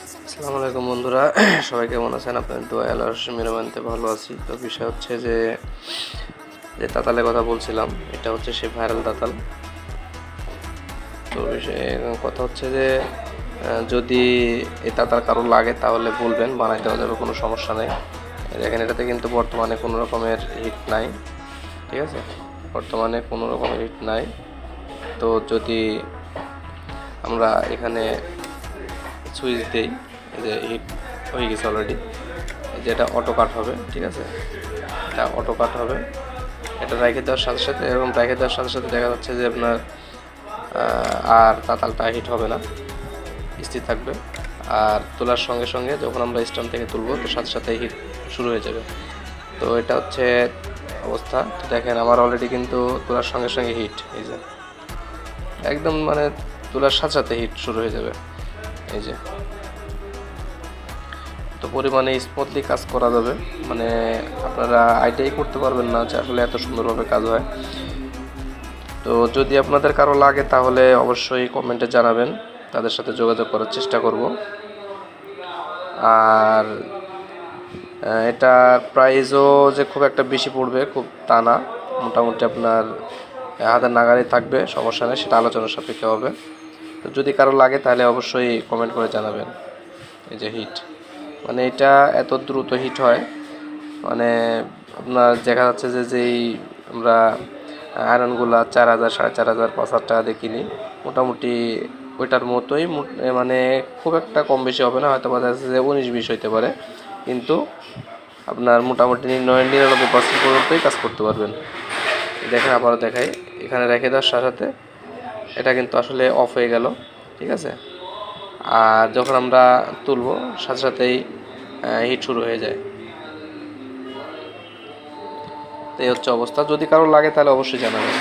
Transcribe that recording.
আসসালামু আলাইকুম বন্ধুরা, সবাই কেমন আছেন? আপনাদের দোয়া আল্লাহর মেহরবানিতে ভালো আছি। তো বিষয় হচ্ছে যে তাতালের কথা বলছিলাম, এটা হচ্ছে সেই ভাইরাল তাতাল। তো বিষয়ে কথা হচ্ছে যে যদি এই তাতাল কারো লাগে তাহলে বলবেন, বানাই দেওয়া যাবে, কোনো সমস্যা নেই। দেখেন, এটাতে কিন্তু বর্তমানে কোনো রকমের হিট নাই, ঠিক আছে? বর্তমানে কোনো রকমের হিট নাই। তো যদি আমরা এখানে সুইচ দিই, যে হিট হয়ে গেছে অলরেডি, যেটা অটো কাট হবে, ঠিক আছে? এটা অটো কাট হবে। এটা রেখে দেওয়ার সাথে সাথে দেখা যাচ্ছে যে আপনার আর তাতালটা হিট হবে না, স্থির থাকবে। আর তোলার সঙ্গে সঙ্গে যখন আমরা স্ট্যান্ড থেকে তুলবো, তো সাথে সাথে হিট শুরু হয়ে যাবে। তো এটা হচ্ছে অবস্থা। তো দেখেন, আমার অলরেডি কিন্তু তোলার সঙ্গে সঙ্গে হিট, এই যে একদম মানে তোলার সাথে সাথে হিট শুরু হয়ে যাবে, এই যে। তো পরিমাণে স্মুথলি কাজ করা যাবে, মানে আপনারা আইডিয়াই করতে পারবেন না যে আসলে এত সুন্দরভাবে কাজ হয়। তো যদি আপনাদের কারো লাগে তাহলে অবশ্যই কমেন্টে জানাবেন, তাদের সাথে যোগাযোগ করার চেষ্টা করব। আর এটার প্রাইসও যে খুব একটা বেশি পড়বে খুব তা না, মোটামুটি আপনার হাতের নাগালে থাকবে, সমস্যা নেই, সেটা আলোচনার সাপেক্ষে হবে। তো যদি কারো লাগে তাহলে অবশ্যই কমেন্ট করে জানাবেন। এই যে হিট, মানে এটা এত দ্রুত হিট হয়, মানে আপনার দেখা যাচ্ছে যে যেই আমরা আয়রনগুলো 4,000, 4,500, 5,000 টাকা দিয়ে কিনি, মোটামুটি ওইটার মতোই, মানে খুব একটা কম বেশি হবে না, হয়তো দেখা যাচ্ছে যে 19-20 হইতে পারে, কিন্তু আপনার মোটামুটি 99% পর্যন্তই কাজ করতে পারবেন। দেখেন, আবারও দেখাই, এখানে রেখে দেওয়ার সাথে সাথে এটা কিন্তু আসলে অফ হয়ে গেল, ঠিক আছে? আর যখন আমরা তুলব, সাথে সাথেই হিট শুরু হয়ে যায়। তো এই হচ্ছে অবস্থা। যদি কারো লাগে তাহলে অবশ্যই জানাবেন।